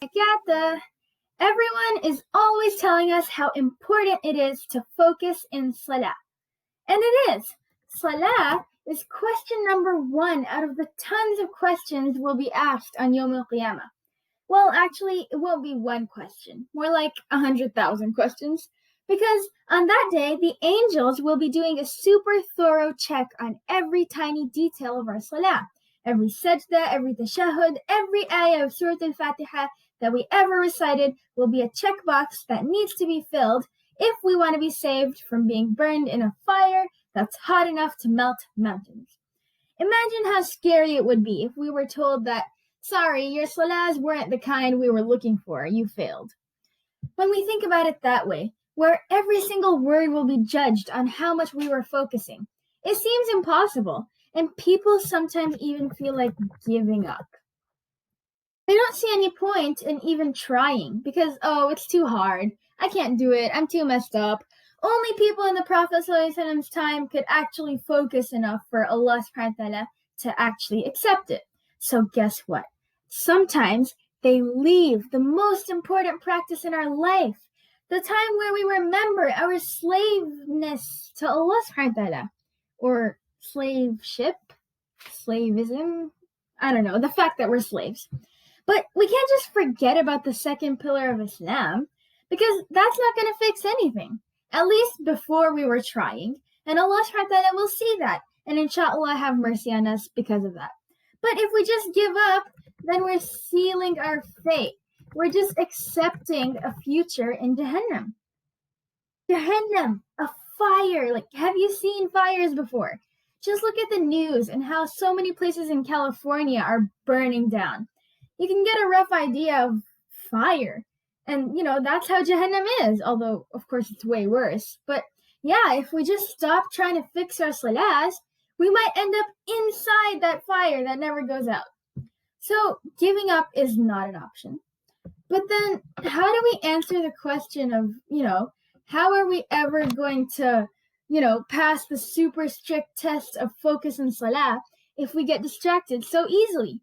Agatha, everyone is always telling us how important it is to focus in Salah. And it is. Salah is question number 1 out of the tons of questions we'll be asked on Yawm al-Qiyamah. Well, actually, it won't be one question, more like 100,000 questions, because on that day, the angels will be doing a super thorough check on every tiny detail of our Salah. Every sajda, every tashahud, every ayah of Surah Al-Fatiha that we ever recited will be a checkbox that needs to be filled if we want to be saved from being burned in a fire that's hot enough to melt mountains. Imagine how scary it would be if we were told that, sorry, your salahs weren't the kind we were looking for, you failed. When we think about it that way, where every single word will be judged on how much we were focusing, it seems impossible, and people sometimes even feel like giving up. They don't see any point in even trying because, it's too hard. I can't do it. I'm too messed up. Only people in the Prophet ﷺ's time could actually focus enough for Allah subhanahu wa ta'ala to actually accept it. So guess what? Sometimes they leave the most important practice in our life, the time where we remember our slaveness to Allah subhanahu wa ta'ala, or slavism, I don't know, the fact that we're slaves. But we can't just forget about the second pillar of Islam, because that's not going to fix anything, at least before we were trying, and Allah subhanahu wa ta'ala will see that, and inshallah have mercy on us because of that. But if we just give up, then we're sealing our fate. We're just accepting a future in Jahannam. Jahannam, a fire. Like, have you seen fires before? Just look at the news and how so many places in California are burning down. You can get a rough idea of fire. And, that's how Jahannam is, although, of course, it's way worse. But, yeah, if we just stop trying to fix our salahs, we might end up inside that fire that never goes out. So, giving up is not an option. But then, how do we answer the question of, how are we ever going to, pass the super strict test of focus and salah if we get distracted so easily?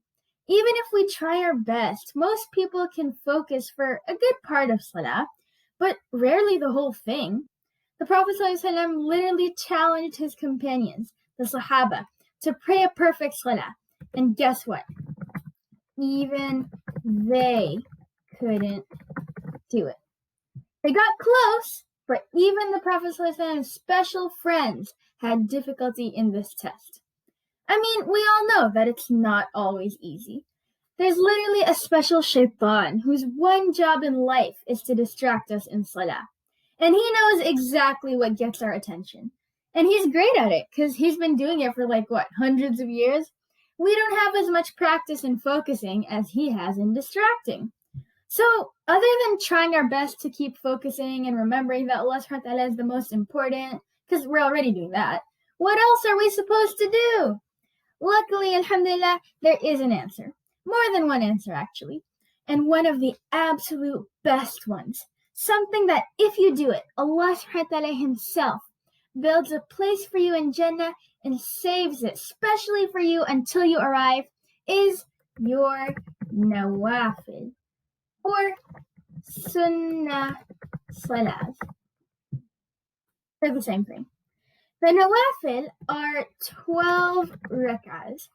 Even if we try our best, most people can focus for a good part of salah, but rarely the whole thing. The Prophet ﷺ literally challenged his companions, the Sahaba, to pray a perfect salah. And guess what? Even they couldn't do it. They got close, but even the Prophet ﷺ's special friends had difficulty in this test. I mean, we all know that it's not always easy. There's literally a special shaitan whose one job in life is to distract us in salah. And he knows exactly what gets our attention. And he's great at it because he's been doing it for hundreds of years. We don't have as much practice in focusing as he has in distracting. So, other than trying our best to keep focusing and remembering that Allah subhanahu wa ta'ala is the most important, because we're already doing that, what else are we supposed to do? Luckily, alhamdulillah, there is an answer. More than one answer, actually. And one of the absolute best ones. Something that if you do it, Allah subhanahu wa ta'ala himself builds a place for you in Jannah and saves it, especially for you until you arrive, is your nawafil, or sunnah salahs. They're the same thing. The nawafil are 12 rak'ahs,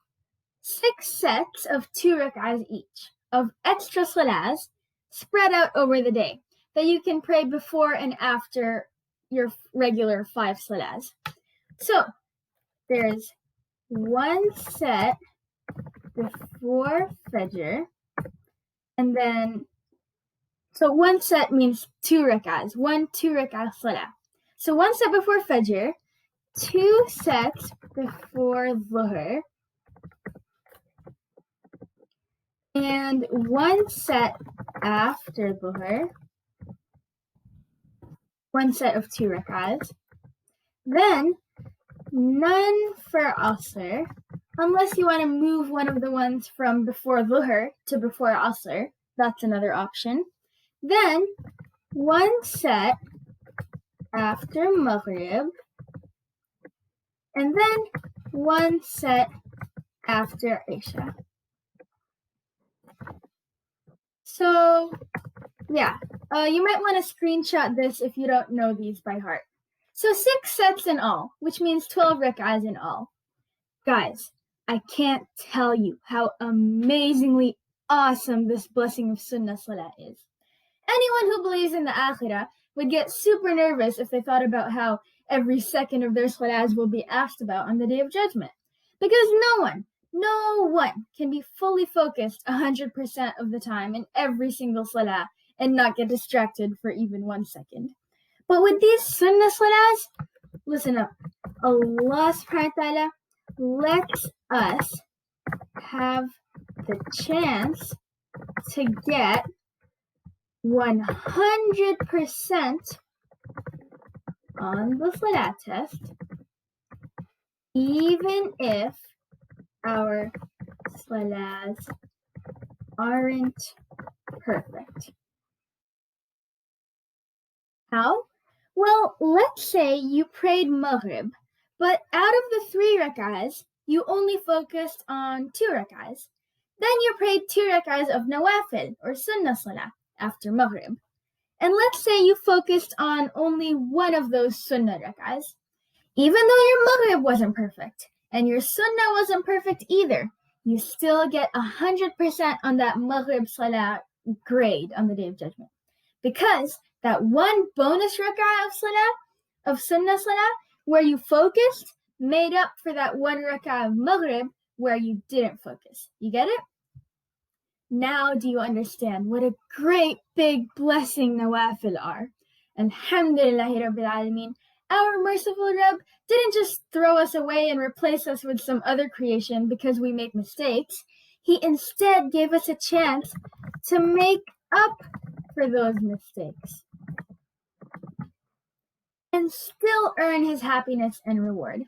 6 sets of 2 rak'ahs each, of extra salahs spread out over the day that you can pray before and after your regular 5 salahs. So, there's one set before Fajr, and then, so one set means 2 rak'ahs, 2 rak'ah salah. So one set before Fajr, 2 sets before Dhuhr, and 1 set after Dhuhr, 1 set of 2 rak'ahs. Then, none for Asr, unless you want to move one of the ones from before Dhuhr to before Asr. That's another option. Then, 1 set after Maghrib, and then 1 set after Isha. So, yeah, you might want to screenshot this if you don't know these by heart. So 6 sets in all, which means 12 rak'ahs in all. Guys, I can't tell you how amazingly awesome this blessing of Sunnah Salah is. Anyone who believes in the Aakhirah would get super nervous if they thought about how every second of their salahs will be asked about on the Day of Judgment. Because no one can be fully focused 100% of the time in every single salah and not get distracted for even 1 second. But with these Sunnah salahs, listen up. Allah subhanahu wa ta'ala lets us have the chance to get 100% on the Salah test, even if our Salahs aren't perfect. How? Well, let's say you prayed Maghrib, but out of the 3 rak'ahs, you only focused on 2 rak'ahs. Then you prayed 2 rak'ahs of Nawafil, or Sunnah Salah, after Maghrib. And let's say you focused on only one of those Sunnah rak'ahs. Even though your Maghrib wasn't perfect, and your Sunnah wasn't perfect either, you still get 100% on that Maghrib Salah grade on the Day of Judgment. Because that one bonus rak'ah of Sunnah Salah, where you focused, made up for that 1 rak'ah of Maghrib where you didn't focus. You get it? Now do you understand what a great big blessing Nawafil are? Alhamdulillahi Rabbil Alameen. Our merciful Rabb didn't just throw us away and replace us with some other creation because we make mistakes. He instead gave us a chance to make up for those mistakes and still earn his happiness and reward.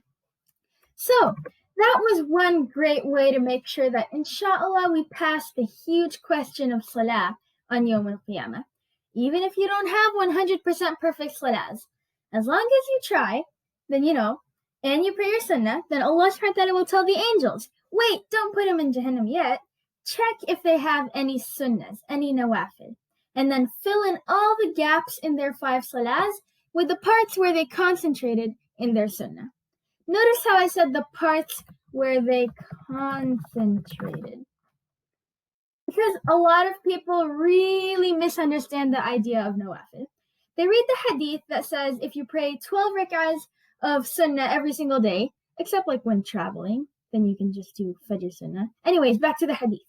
So, that was one great way to make sure that, inshallah, we pass the huge question of salah on Yawm al-Qiyamah. Even if you don't have 100% perfect salahs, as long as you try, then and you pray your sunnah, then Allah subhanahu wa ta'ala will tell the angels, wait, don't put them in Jahannam yet. Check if they have any sunnahs, any nawafil, and then fill in all the gaps in their 5 salahs with the parts where they concentrated in their sunnah. Notice how I said the parts where they concentrated. Because a lot of people really misunderstand the idea of nawafil. They read the hadith that says if you pray 12 rak'ahs of sunnah every single day, except like when traveling, then you can just do fajr sunnah. Anyways, back to the hadith.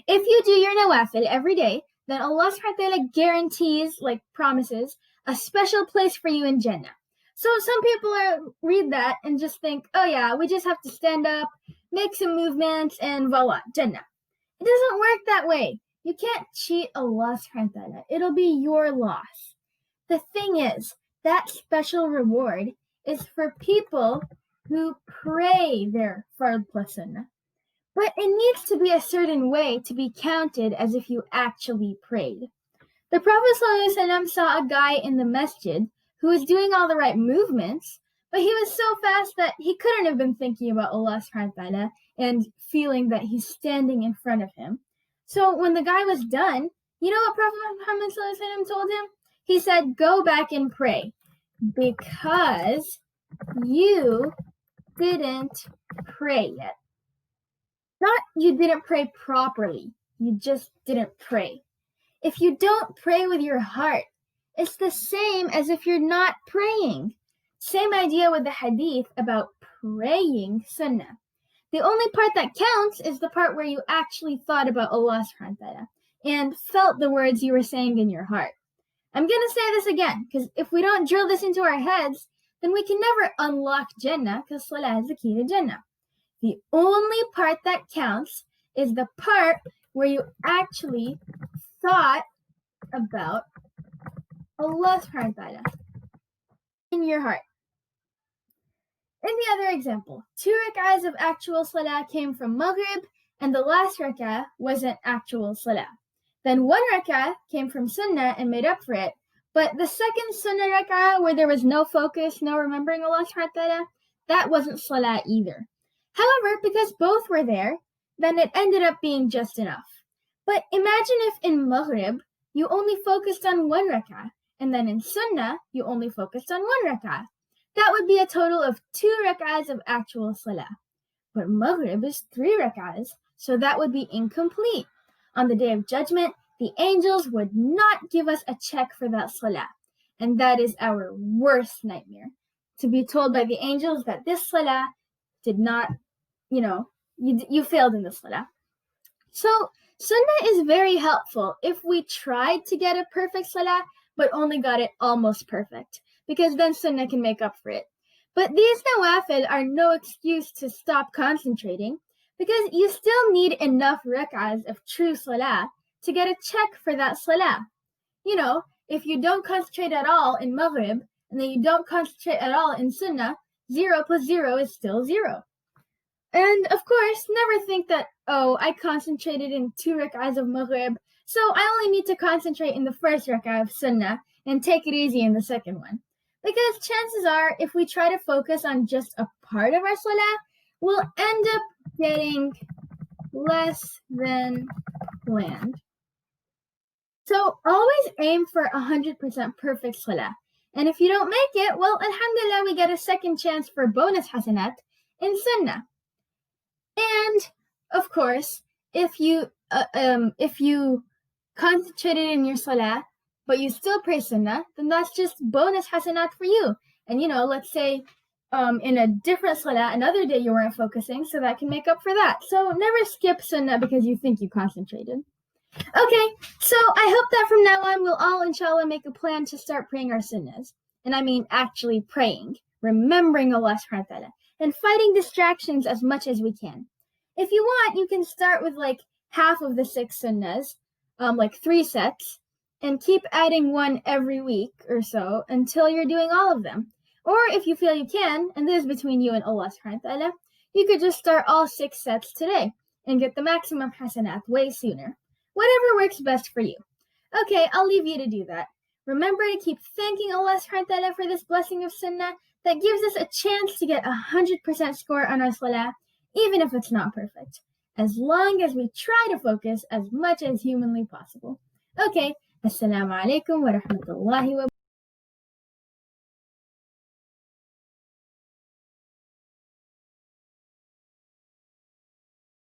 If you do your nawafil every day, then Allah subhanahu wa ta'ala guarantees, promises, a special place for you in Jannah. So some people read that and just think, oh yeah, we just have to stand up, make some movements, and voila, Jannah. It doesn't work that way. You can't cheat Allah subhanahu wa ta'ala. It'll be your loss. The thing is, that special reward is for people who pray their fard plus sunnah. But it needs to be a certain way to be counted as if you actually prayed. The Prophet ﷺ saw a guy in the masjid who was doing all the right movements, but he was so fast that he couldn't have been thinking about Allah subhanahu wa ta'ala and feeling that he's standing in front of him. So when the guy was done, you know what Prophet Muhammad ﷺ told him? He said, go back and pray because you didn't pray yet. Not you didn't pray properly, you just didn't pray. If you don't pray with your heart, it's the same as if you're not praying. Same idea with the hadith about praying sunnah. The only part that counts is the part where you actually thought about Allah subhanahu wa ta'ala and felt the words you were saying in your heart. I'm going to say this again, because if we don't drill this into our heads, then we can never unlock Jannah, because Salah is the key to Jannah. The only part that counts is the part where you actually thought about Allah subhanahu wa ta'ala in your heart. In the other example, 2 rak'ahs of actual salah came from Maghrib, and the last rak'ah wasn't actual salah. Then 1 rak'ah came from sunnah and made up for it, but the second sunnah rak'ah where there was no focus, no remembering Allah subhanahu wa ta'ala, that wasn't salah either. However, because both were there, then it ended up being just enough. But imagine if in Maghrib, you only focused on one rak'ah, and then in Sunnah, you only focused on one rak'ah. That would be a total of 2 rak'ahs of actual salah. But Maghrib is 3 rak'ahs, so that would be incomplete. On the Day of Judgment, the angels would not give us a check for that salah. And that is our worst nightmare. To be told by the angels that this salah did not, you failed in the salah. So, Sunnah is very helpful if we tried to get a perfect salah, but only got it almost perfect, because then Sunnah can make up for it. But these nawafil are no excuse to stop concentrating, because you still need enough rak'ahs of true salah to get a check for that salah. If you don't concentrate at all in Maghrib, and then you don't concentrate at all in Sunnah, 0 plus 0 is still 0. And of course, never think that, I concentrated in 2 rak'ahs of Maghrib, so I only need to concentrate in the first rak'ah of Sunnah and take it easy in the second one. Because chances are, if we try to focus on just a part of our salah, we'll end up getting less than planned. So always aim for 100% perfect salah. And if you don't make it, well, alhamdulillah, we get a second chance for bonus hasanat in Sunnah. And of course, if you concentrated in your salah, but you still pray Sunnah, then that's just bonus hasanat for you. And let's say in a different salah, another day you weren't focusing, so that can make up for that. So never skip Sunnah because you think you concentrated. Okay, so I hope that from now on we'll all, inshallah, make a plan to start praying our Sunnahs. And I mean actually praying, remembering Allah subhanahu wa ta'ala, and fighting distractions as much as we can. If you want, you can start with half of the 6 Sunnahs, 3 sets, and keep adding one every week or so until you're doing all of them. Or if you feel you can, and this is between you and Allah subhanahu wa ta'ala, you could just start all 6 sets today and get the maximum hasanat way sooner. Whatever works best for you. Okay, I'll leave you to do that. Remember to keep thanking Allah subhanahu wa ta'ala for this blessing of Sunnah that gives us a chance to get 100% score on our salah, even if it's not perfect, as long as we try to focus as much as humanly possible. Okay, Assalamu alaikum wa rahmatullahi wa